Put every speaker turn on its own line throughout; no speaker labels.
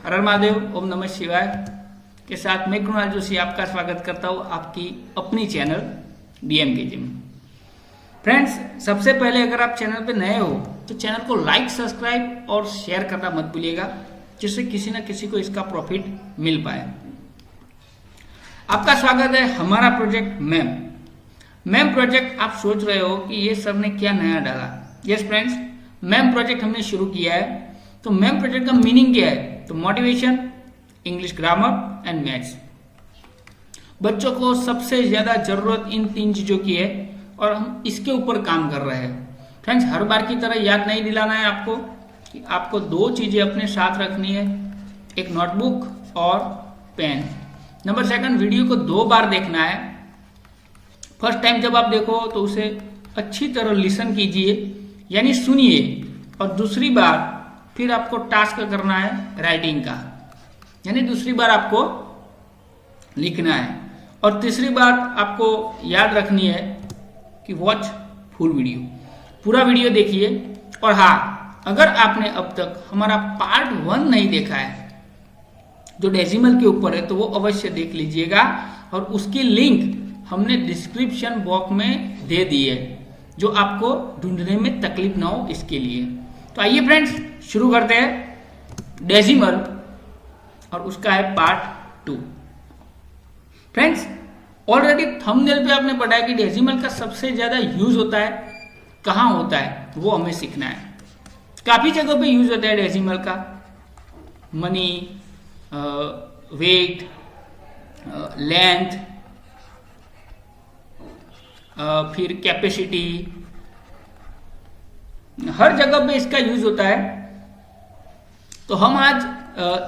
हर हर महादेव, ओम नमः शिवाय के साथ मैं कृणाल जोशी आपका स्वागत करता हूँ आपकी अपनी चैनल BMK जिम। फ्रेंड्स, सबसे पहले अगर आप चैनल पे नए हो तो चैनल को लाइक, सब्सक्राइब और शेयर करना मत भूलिएगा, जिससे किसी न किसी को इसका प्रॉफिट मिल पाए। आपका स्वागत है हमारा प्रोजेक्ट मैम प्रोजेक्ट। आप सोच रहे हो कि ये सब ने क्या नया डाला। यस फ्रेंड्स, मैम प्रोजेक्ट हमने शुरू किया है। तो मैम प्रोजेक्ट का मीनिंग क्या है? तो motivation, English grammar and maths. बच्चों को सबसे ज्यादा जरूरत इन 3 चीजों की है और हम इसके ऊपर काम कर रहे हैं। फ्रेंड्स, हर बार की तरह याद नहीं दिलाना है आपको कि आपको 2 चीजें अपने साथ रखनी है, एक नोटबुक और पेन। नंबर 2, वीडियो को 2 बार देखना है। फर्स्ट टाइम जब आप देखो तो उसे अच्छी तरह लिसन कीजिए, यानी सुनिए, और दूसरी बार फिर आपको टास्क करना है राइटिंग का, यानी दूसरी बार आपको लिखना है। और तीसरी बात आपको याद रखनी है कि वॉच फुल वीडियो, पूरा वीडियो देखिए। और हाँ, अगर आपने अब तक हमारा पार्ट 1 नहीं देखा है जो डेसिमल के ऊपर है तो वो अवश्य देख लीजिएगा, और उसकी लिंक हमने डिस्क्रिप्शन बॉक्स में दे दी है, जो आपको ढूंढने में तकलीफ ना हो इसके लिए। तो आइए फ्रेंड्स, शुरू करते हैं डेसिमल, और उसका है पार्ट 2। फ्रेंड्स, ऑलरेडी थंबनेल पे आपने पढ़ा है कि डेसिमल का सबसे ज्यादा यूज होता है कहाँ होता है, वो हमें सीखना है। काफी जगह पे यूज होता है डेसिमल का, मनी, वेट, लेंथ, फिर कैपेसिटी, हर जगह पे इसका यूज होता है। तो हम आज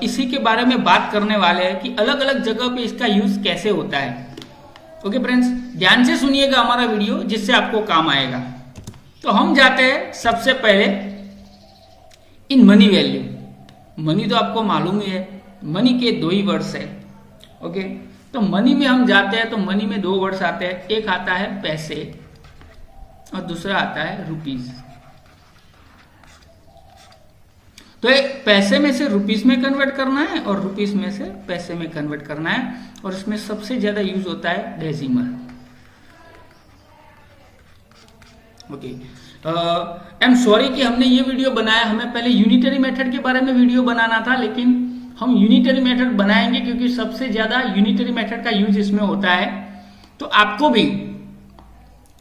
इसी के बारे में बात करने वाले हैं कि अलग अलग जगह पे इसका यूज कैसे होता है। ओके फ्रेंड्स, ध्यान से सुनिएगा हमारा वीडियो, जिससे आपको काम आएगा। तो हम जाते हैं सबसे पहले इन मनी वैल्यू। मनी तो आपको मालूम ही है, मनी के 2 ही वर्ड्स है। ओके, तो मनी में हम जाते हैं तो मनी में 2 वर्ड्स आते हैं। एक आता है पैसे और दूसरा आता है रुपीस। तो एक पैसे में से रुपीस में कन्वर्ट करना है और रुपीस में से पैसे में कन्वर्ट करना है, और इसमें सबसे ज्यादा यूज होता है decimal. Okay, I am sorry कि हमने ये वीडियो बनाया। हमें पहले यूनिटरी मेथड के बारे में वीडियो बनाना था, लेकिन हम यूनिटरी मेथड बनाएंगे क्योंकि सबसे ज्यादा यूनिटरी मेथड का यूज इसमें होता है। तो आपको भी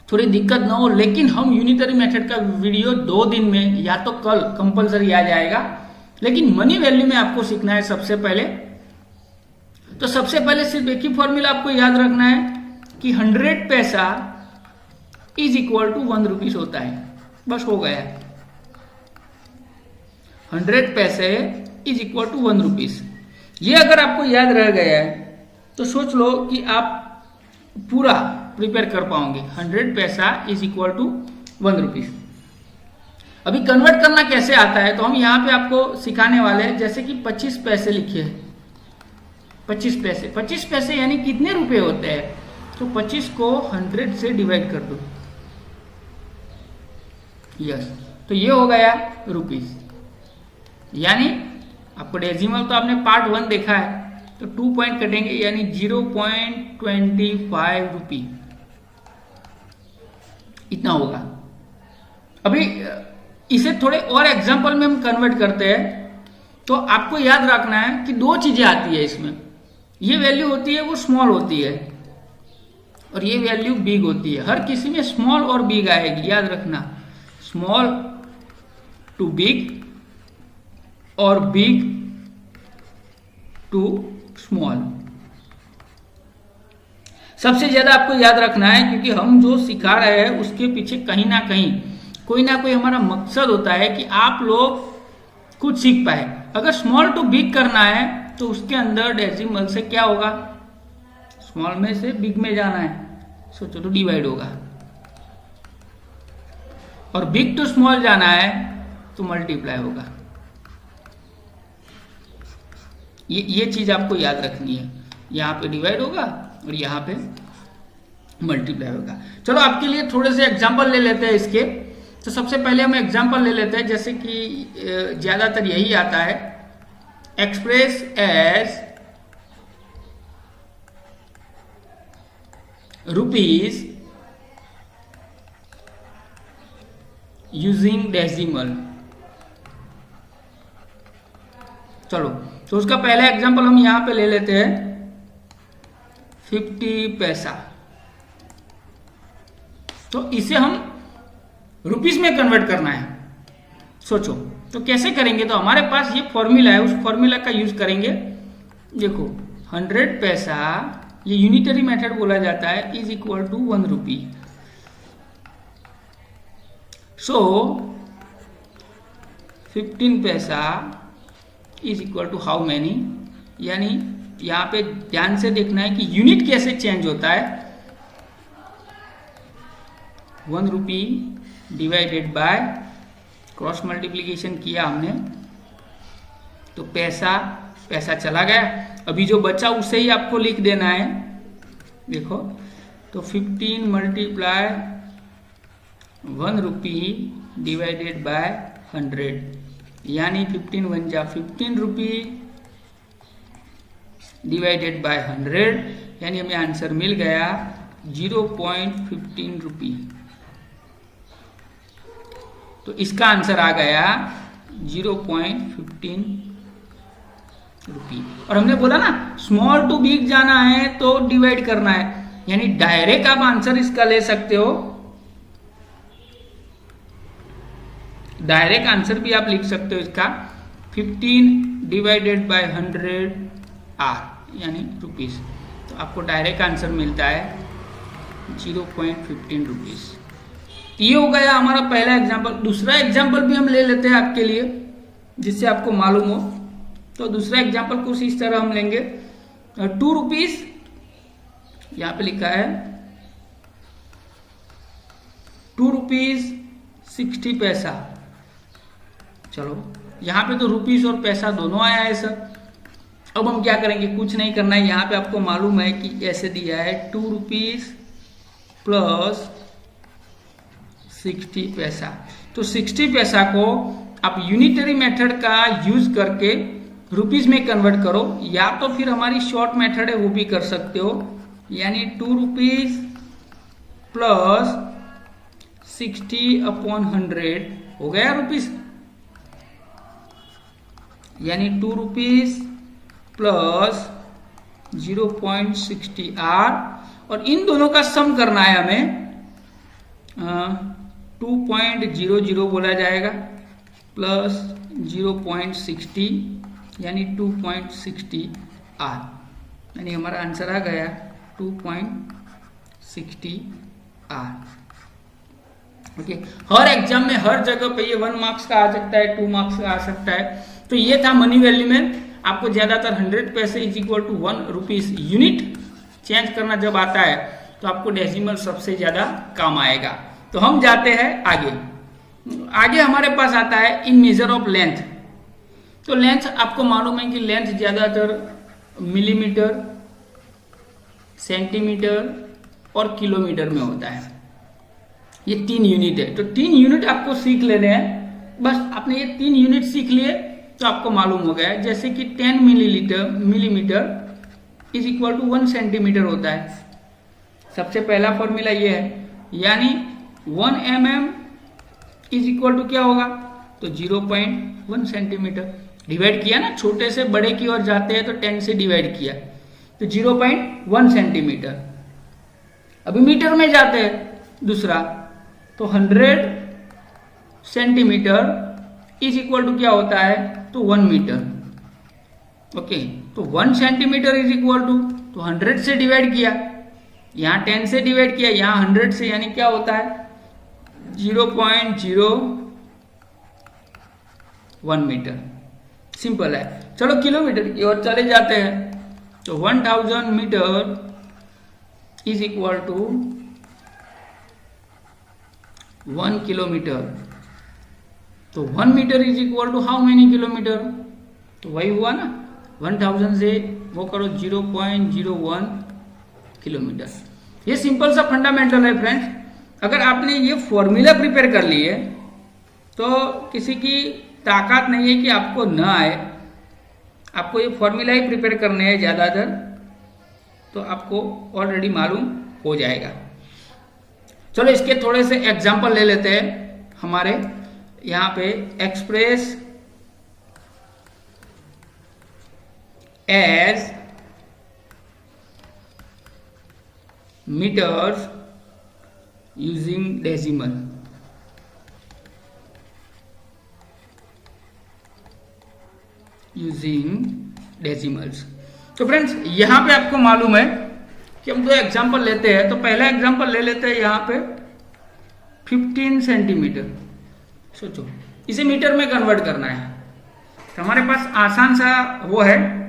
थोड़ी दिक्कत ना हो, लेकिन हम यूनिटरी मेथड का वीडियो 2 दिन में या तो कल कंपलसरी आ जाएगा। लेकिन मनी वैल्यू में आपको सीखना है सबसे पहले। तो सबसे पहले सिर्फ एक ही फॉर्मूला आपको याद रखना है कि 100 पैसा इज इक्वल टू 1 रुपीस होता है। बस हो गया, 100 पैसे इज इक्वल टू 1 रुपीस। ये अगर आपको याद रह गया है तो सोच लो कि आप पूरा प्रिपेयर कर पाओगे। 100 पैसा इज इक्वल टू 1 रुपीस। अभी कन्वर्ट करना कैसे आता है, तो हम यहाँ पे आपको सिखाने वाले हैं। जैसे कि 25 पैसे लिखे हैं, 25 पैसे यानी कितने रुपए होते हैं? तो 25 को 100 से डिवाइड कर दो। यस, तो ये हो गया रुपीस। यानी आपको डेसिमल तो आपने पार्ट 1 देखा है, तो 2 पॉइंट कटेंगे, यानी 0.25 रुपी, इतना होगा। अभी इसे थोड़े और एग्जांपल में हम कन्वर्ट करते हैं। तो आपको याद रखना है कि 2 चीजें आती है इसमें। ये वैल्यू होती है वो स्मॉल होती है, और ये वैल्यू बिग होती है। हर किसी में स्मॉल और बिग आएगी, याद रखना। स्मॉल टू बिग और बिग टू स्मॉल। सबसे ज्यादा आपको याद रखना है, क्योंकि हम जो सिखा रहे हैं उसके पीछे कहीं ना कहीं कोई ना कोई हमारा मकसद होता है कि आप लोग कुछ सीख पाए। अगर स्मॉल टू बिग करना है तो उसके अंदर डेसिमल से क्या होगा? स्मॉल में से बिग में जाना है, सोचो तो डिवाइड होगा। और बिग टू स्मॉल जाना है तो मल्टीप्लाई होगा। ये चीज आपको याद रखनी है। यहाँ पे डिवाइड होगा और यहाँ पे मल्टीप्लाई होगा। चलो आपके लिए थोड़े से एग्जांपल ले लेते हैं इसके। तो सबसे पहले हम एग्जांपल ले लेते हैं, जैसे कि ज्यादातर यही आता है express as rupees using decimal. चलो, तो उसका पहला एग्जांपल हम यहां पे ले लेते हैं 50 पैसा। तो इसे हम रुपीस में कन्वर्ट करना है। सोचो तो कैसे करेंगे? तो हमारे पास ये फॉर्मूला है, उस फॉर्मूला का यूज करेंगे। देखो 100 पैसा, ये यूनिटरी मेथड बोला जाता है, is equal to 1 rupee. So 15 पैसा is equal to how many, यानी यहां पे ध्यान से देखना है कि यूनिट कैसे चेंज होता है। 1 रुपी डिवाइडेड बाय, क्रॉस मल्टीप्लीकेशन किया हमने, तो पैसा पैसा चला गया। अभी जो बचा उसे ही आपको लिख देना है। देखो तो 15 मल्टीप्लाई 1 रुपी डिवाइडेड बाय 100, यानी 15 बन जा 15 रुपी डिवाइडेड बाय 100, यानी हमें आंसर मिल गया 0.15 रुपी। तो इसका आंसर आ गया 0.15 रुपी। और हमने बोला ना स्मॉल टू बिग जाना है तो डिवाइड करना है, यानी डायरेक्ट आप आंसर इसका ले सकते हो। डायरेक्ट आंसर भी आप लिख सकते हो इसका 15 डिवाइडेड बाय 100 आर, यानी रुपीस। तो आपको डायरेक्ट आंसर मिलता है 0.15 रुपीस। ये हो गया हमारा पहला एग्जाम्पल। दूसरा एग्जाम्पल भी हम ले लेते हैं आपके लिए, जिससे आपको मालूम हो। तो दूसरा एग्जाम्पल कुछ इस तरह हम लेंगे 2 रुपीज, यहां पे लिखा है 2 रुपीज 60 पैसा। चलो यहां पे तो रुपीस और पैसा दोनों आया है सर। अब हम क्या करेंगे? कुछ नहीं करना है। यहां पे आपको मालूम है कि ऐसे दिया है 2 रुपीज प्लस 60 पैसा। तो 60 पैसा को आप यूनिटरी मेथड का यूज करके रुपीस में कन्वर्ट करो, या तो फिर हमारी शॉर्ट मेथड है वो भी कर सकते हो, यानी 2 रुपीज प्लस 60/100 हो गया रुपीस, यानी 2 रुपीज प्लस 0.60 आर। और इन दोनों का सम करना है हमें, 2.00 बोला जाएगा प्लस 0.60, यानी 2.60 आर, यानी हमारा आंसर आ गया 2.60 आर। ओके, हर एग्जाम में हर जगह पे ये 1 मार्क्स का आ सकता है, 2 मार्क्स का आ सकता है। तो ये था मनी वैल्यू में। आपको ज्यादातर 100 पैसे is equal to 1 rupees unit change करना जब आता है तो आपको डेसिमल सबसे ज्यादा काम आएगा। तो हम जाते हैं आगे। आगे हमारे पास आता है इन मेजर ऑफ लेंथ। तो लेंथ आपको मालूम है कि लेंथ ज्यादातर मिलीमीटर, सेंटीमीटर और किलोमीटर में होता है। ये 3 यूनिट है। तो 3 यूनिट आपको सीख लेने हैं। बस आपने ये 3 यूनिट सीख लिए तो आपको मालूम हो गया है। जैसे कि 10 millimetre is equal to 1 centimetre होता है। सबसे पहला फॉर्मूला ये है, यानी 1 mm इज इक्वल टू क्या होगा? तो 0.1 सेंटीमीटर। डिवाइड किया ना, छोटे से बड़े की ओर जाते हैं तो 10 से डिवाइड किया तो 0.1 सेंटीमीटर। अभी मीटर में जाते हैं दूसरा, तो 100 सेंटीमीटर इज इक्वल टू क्या होता है? तो 1 मीटर। ओके, तो 1 सेंटीमीटर इज इक्वल टू, तो 100 से डिवाइड किया, यहां 10 से डिवाइड किया, यहां 100 से, यानी क्या होता है? 0.01 मीटर। सिंपल है। चलो किलोमीटर की ओर चले जाते हैं। तो 1000 metre is equal to 1 kilometre. तो 1 metre is equal to how many kilometre? तो वही हुआ ना, 1000 से वो करो 0.01 किलोमीटर। ये सिंपल सा फंडामेंटल है फ्रेंड्स। अगर आपने ये फॉर्मूला प्रिपेयर कर लिए तो किसी की ताकत नहीं है कि आपको न आए। आपको ये फॉर्मूला ही प्रिपेयर करने हैं ज़्यादातर, तो आपको ऑलरेडी मालूम हो जाएगा। चलो इसके थोड़े से एग्जाम्पल ले लेते हैं। हमारे यहाँ पे express as metres using decimal. तो फ्रेंड्स यहां पे आपको मालूम है कि हम दो एग्जांपल लेते हैं। तो पहला एग्जांपल ले लेते हैं यहां पे 15 सेंटीमीटर। सोचो इसे मीटर में कन्वर्ट करना है, तो हमारे पास आसान सा वो है,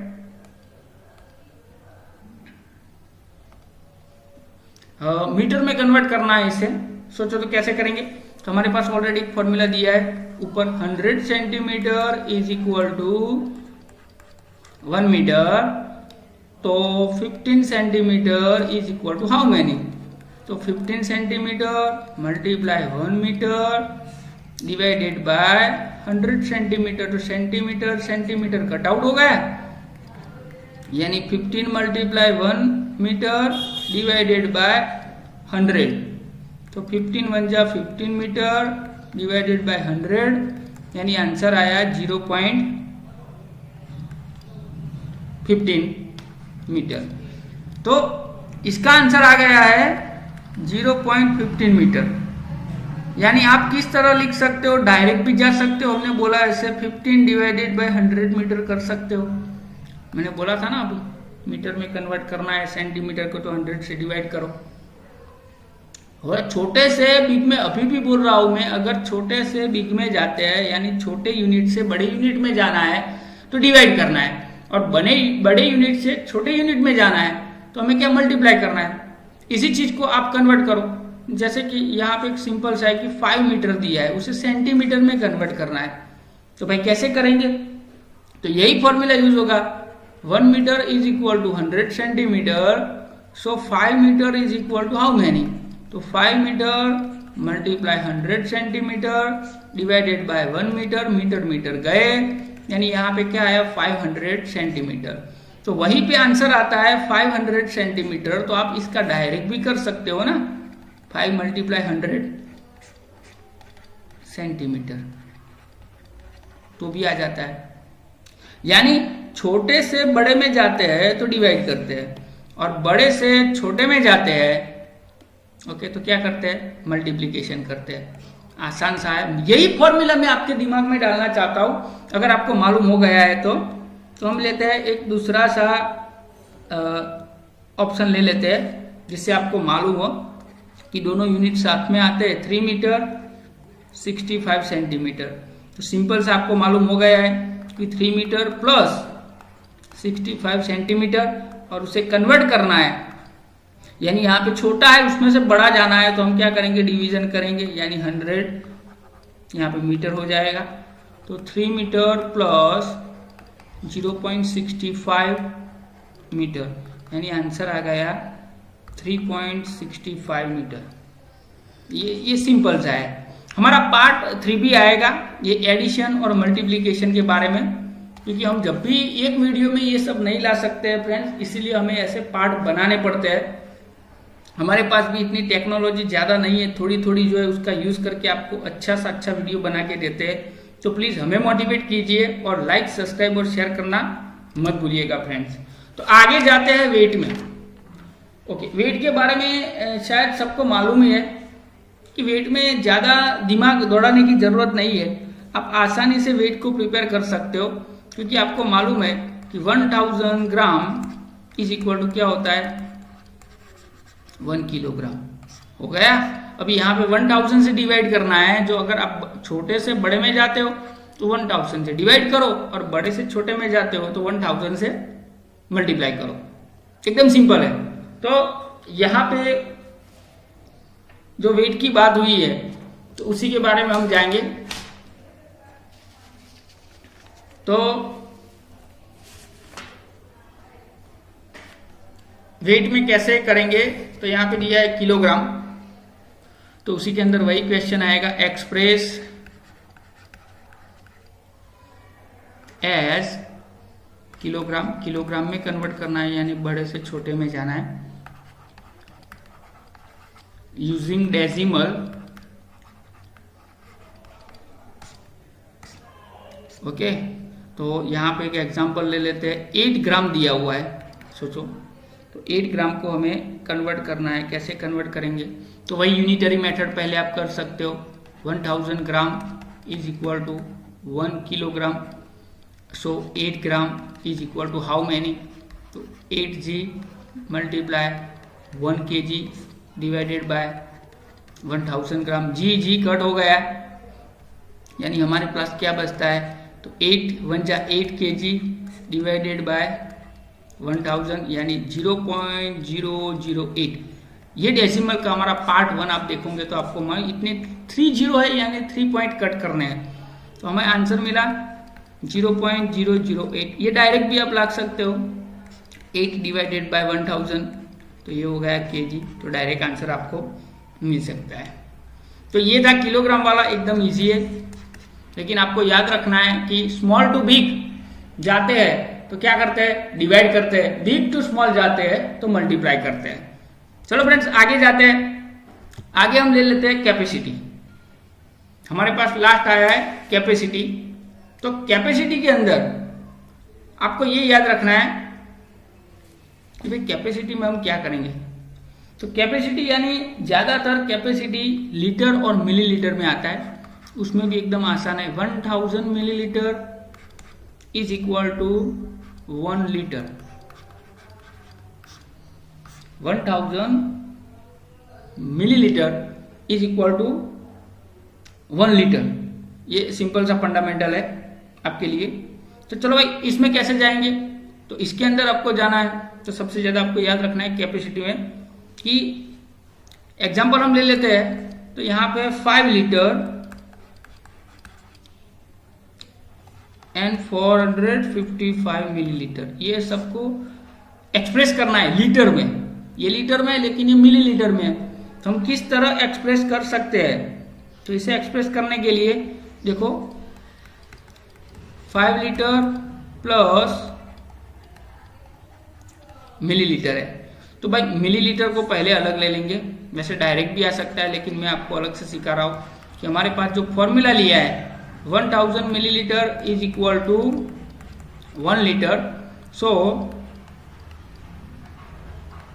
मीटर में कन्वर्ट करना है इसे। सोचो तो कैसे करेंगे। तो हमारे पास ऑलरेडी एक फॉर्मूला दिया है ऊपर, 100 centimetre is equal to 1 metre. तो 15 centimetre is equal to how many? तो 15 centimetre multiply 1 metre divided by 100 centimetre. तो सेंटीमीटर सेंटीमीटर कट आउट हो गया, यानी 15 मल्टीप्लाई 1 मीटर डिवाइडेड बाय 100। तो 15 1 जा 15 मीटर डिवाइडेड बाय 100, यानी आंसर आया 0.15 मीटर। तो इसका आंसर आ गया है 0.15 मीटर। यानी आप किस तरह लिख सकते हो, डायरेक्ट भी जा सकते हो। हमने बोला ऐसे 15 डिवाइडेड बाय 100 मीटर कर सकते हो। मैंने बोला था ना अभी मीटर में कन्वर्ट करना है सेंटीमीटर को, तो 100 से डिवाइड करो। और छोटे से बिग में अभी भी बोल रहा हूं मैं, अगर छोटे से बिग में जाते हैं यानी छोटे यूनिट से बड़े यूनिट में जाना है तो डिवाइड करना है, और बड़े यूनिट से छोटे यूनिट में जाना है तो हमें क्या मल्टीप्लाई करना है। इसी चीज को आप कन्वर्ट करो। जैसे कि यहाँ पे एक सिंपल सा है कि 5 मीटर दिया है, उसे सेंटीमीटर में कन्वर्ट करना है। तो भाई कैसे करेंगे? तो यही फॉर्मूला यूज होगा, 1 metre is equal to 100 centimetre. So 5 metre is equal to how many? तो 5 metre multiply 100 centimetre divided by 1 metre. Metre metre गए, यानी यहाँ पे क्या आया 500 सेंटीमीटर। तो वहीं पे आंसर आता है 500 सेंटीमीटर। तो आप इसका डायरेक्ट भी कर सकते हो ना, 5 मल्टीप्लाई 100 सेंटीमीटर, तो भी आ जाता है। यानी छोटे से बड़े में जाते हैं तो डिवाइड करते हैं, और बड़े से छोटे में जाते हैं ओके तो क्या करते हैं? मल्टीप्लिकेशन करते हैं। आसान सा है। यही फॉर्मूला मैं आपके दिमाग में डालना चाहता हूं। अगर आपको मालूम हो गया है तो हम लेते हैं एक दूसरा सा ऑप्शन ले लेते हैं, जिससे आपको मालूम हो कि दोनों यूनिट साथ में आते हैं। 3 मीटर 65 सेंटीमीटर। तो सिंपल से आपको मालूम हो गया है कि 3 मीटर प्लस 65 सेंटीमीटर, और उसे कन्वर्ट करना है। यानी यहाँ पे छोटा है उसमें से बड़ा जाना है, तो हम क्या करेंगे? डिवीजन करेंगे, यानी 100 यहाँ पे मीटर हो जाएगा। तो 3 मीटर प्लस 0.65 मीटर, यानी आंसर आ गया 3.65 मीटर। ये सिंपल सा है। हमारा पार्ट 3 भी आएगा, ये एडिशन और मल्टीप्लिकेशन के बारे में, क्योंकि हम जब भी एक वीडियो में ये सब नहीं ला सकते हैं फ्रेंड्स, इसीलिए हमें ऐसे पार्ट बनाने पड़ते हैं। हमारे पास भी इतनी टेक्नोलॉजी ज़्यादा नहीं है, थोड़ी थोड़ी जो है उसका यूज़ करके आपको अच्छा सा अच्छा वीडियो बना के देते हैं। तो प्लीज़ हमें मोटिवेट कीजिए और लाइक सब्सक्राइब और शेयर करना मत भूलिएगा फ्रेंड्स। तो आगे जाते हैं वेट में। ओके, वेट के बारे में शायद सबको मालूम ही है कि वेट में ज़्यादा दिमाग दौड़ाने की ज़रूरत नहीं है। आप आसानी से वेट को प्रिपेयर कर सकते हो, क्योंकि आपको मालूम है कि 1000 ग्राम इज इक्वल टू क्या होता है? 1 किलोग्राम। हो गया। अभी यहाँ पे 1000 से डिवाइड करना है। जो अगर आप छोटे से बड़े में जाते हो तो 1000 से डिवाइड करो, और बड़े से छोटे में जाते हो तो 1000 से मल्टीप्लाई करो। एकदम सिंपल है। तो यहाँ पे जो वेट की बात हुई है तो उसी के बारे में हम जाएंगे। तो वेट में कैसे करेंगे? तो यहाँ पे दिया है किलोग्राम, तो उसी के अंदर वही क्वेश्चन आएगा, एक्सप्रेस एज किलोग्राम, किलोग्राम में कन्वर्ट करना है, यानी बड़े से छोटे में जाना है। Using decimal, okay. तो यहाँ पे एक एग्जांपल ले लेते हैं। 8 ग्राम दिया हुआ है, सोचो, तो 8 ग्राम को हमें कन्वर्ट करना है। कैसे कन्वर्ट करेंगे? तो वही यूनिटरी मेथड पहले आप कर सकते हो। 1000 gram is equal to 1 kilogram, so 8 gram is equal to how many? तो 8g multiply 1 kg divided by 1000 gram. G cut हो गया, यानी हमारे पास क्या बचता है? तो 8 1 जा 8 kg डिवाइडेड बाय 1000, यानी 0.008। ये डेसिमल का हमारा पार्ट 1 आप देखोगे तो आपको इतने 3 जीरो है, यानी 3 पॉइंट कट करने हैं। तो हमें आंसर मिला 0.008। ये डायरेक्ट भी आप लगा सकते हो, 8 डिवाइडेड बाय 1000, तो ये हो गया kg। तो डायरेक्ट आंसर आपको मिल सकता है। तो ये था किलोग्राम वाला, एकदम इजी है। लेकिन आपको याद रखना है कि स्मॉल टू बिग जाते हैं तो क्या करते हैं? डिवाइड करते हैं। बिग टू स्मॉल जाते हैं तो मल्टीप्लाई करते हैं। चलो फ्रेंड्स आगे जाते हैं। आगे हम ले लेते हैं कैपेसिटी। हमारे पास लास्ट आया है कैपेसिटी। तो कैपेसिटी के अंदर आपको ये याद रखना है कि भाई कैपेसिटी में हम क्या करेंगे। तो कैपेसिटी यानी ज्यादातर कैपेसिटी लीटर और मिलीलीटर में आता है, उसमें भी एकदम आसान है। 1000 millilitre is equal to 1 litre. 1000 millilitre is equal to 1 litre. ये सिंपल सा फंडामेंटल है आपके लिए। तो चलो भाई इसमें कैसे जाएंगे? तो इसके अंदर आपको जाना है। तो सबसे ज्यादा आपको याद रखना है कैपेसिटी में कि एग्जांपल हम ले लेते हैं। तो यहां पे 5 लीटर एंड 455 मिलीलीटर, ये सबको एक्सप्रेस करना है लीटर में। ये लीटर में है लेकिन ये मिलीलीटर में है। तो हम किस तरह एक्सप्रेस कर सकते हैं? तो इसे एक्सप्रेस करने के लिए देखो 5 लीटर प्लस मिलीलीटर है। तो भाई मिलीलीटर को पहले अलग ले लेंगे, वैसे डायरेक्ट भी आ सकता है लेकिन मैं आपको अलग से सिखा रहा हूं कि हमारे पास जो फॉर्मूला लिया है 1000 millilitre is equal to 1 litre. So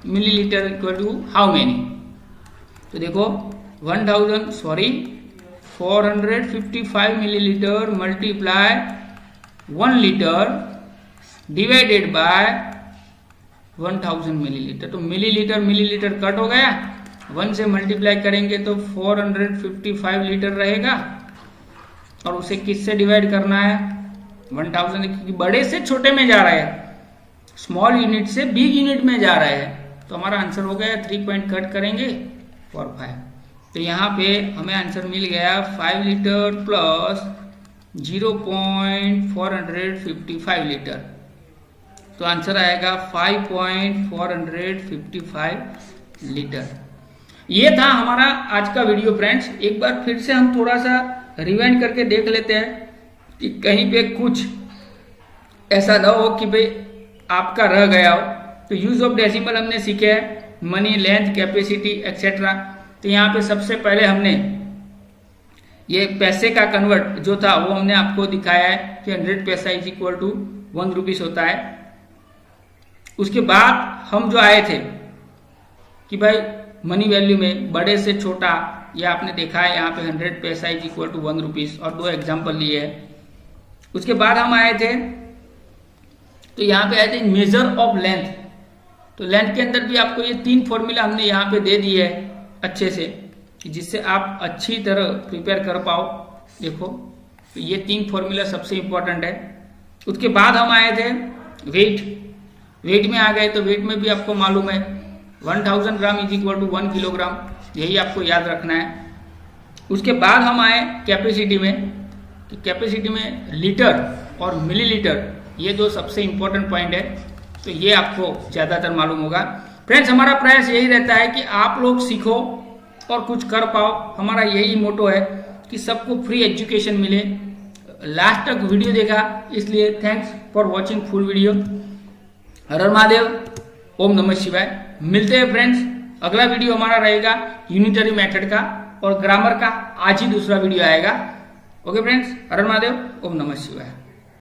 millilitre equal to how many? तो देखो 455 millilitre multiply 1 litre divided by 1000 millilitre. तो मिलीलीटर मिलीलीटर कट हो गया, 1 से मल्टीप्लाई करेंगे तो 455 लीटर रहेगा। और उसे किससे डिवाइड करना है? 1000, क्योंकि बड़े से छोटे में जा रहा है, स्मॉल यूनिट से बिग यूनिट में जा रहा है। तो हमारा आंसर हो गया 3 पॉइंट कट करेंगे 45। तो यहाँ पे हमें आंसर मिल गया 5 लीटर प्लस 0.455 लीटर। तो आंसर आएगा 5.455 लीटर। ये था हमारा आज का वीडियो फ्रेंड्स। एक बार फिर से हम थोड़ा सा रिवाइंड करके देख लेते हैं कि कहीं पे कुछ ऐसा ना हो कि भाई आपका रह गया हो। तो यूज ऑफ डेसिमल हमने सीखे है, मनी, लेंथ, कैपेसिटी एक्सेट्रा। तो यहाँ पे सबसे पहले हमने ये पैसे का कन्वर्ट जो था वो हमने आपको दिखाया है कि 100 पैसा इज इक्वल टू 1 रुपीस होता है। उसके बाद हम जो आए थे कि भाई मनी वैल्यू में बड़े से छोटा, ये आपने देखा है यहाँ पे 100 पैसा इज इक्वल टू 1 रुपीस, और 2 एग्जाम्पल लिए है। उसके बाद हम आए थे तो यहाँ पे आए थे मेजर ऑफ लेंथ। तो लेंथ के अंदर भी आपको ये 3 फॉर्मूला हमने यहाँ पे दे दिए है अच्छे से, जिससे आप अच्छी तरह प्रिपेयर कर पाओ। देखो तो ये 3 फॉर्मूला सबसे इंपॉर्टेंट है। उसके बाद हम आए थे वेट में आ गए। तो वेट में भी आपको मालूम है 1000 gram is equal to 1 kilogram, यही आपको याद रखना है। उसके बाद हम आए कैपेसिटी में। तो कैपेसिटी में लीटर और मिलीलीटर, ये 2 सबसे इंपॉर्टेंट पॉइंट है। तो ये आपको ज्यादातर मालूम होगा। फ्रेंड्स हमारा प्रयास यही रहता है कि आप लोग सीखो और कुछ कर पाओ। हमारा यही मोटो है कि सबको फ्री एजुकेशन मिले। लास्ट तक वीडियो देखा इसलिए thanks. For watching full video. हर हर महादेव, ओम नमः शिवाय। मिलते हैं फ्रेंड्स, अगला वीडियो हमारा रहेगा यूनिटरी मेथड का और ग्रामर का। आज ही दूसरा वीडियो आएगा। ओके फ्रेंड्स, हर हर महादेव, ओम नमः शिवाय।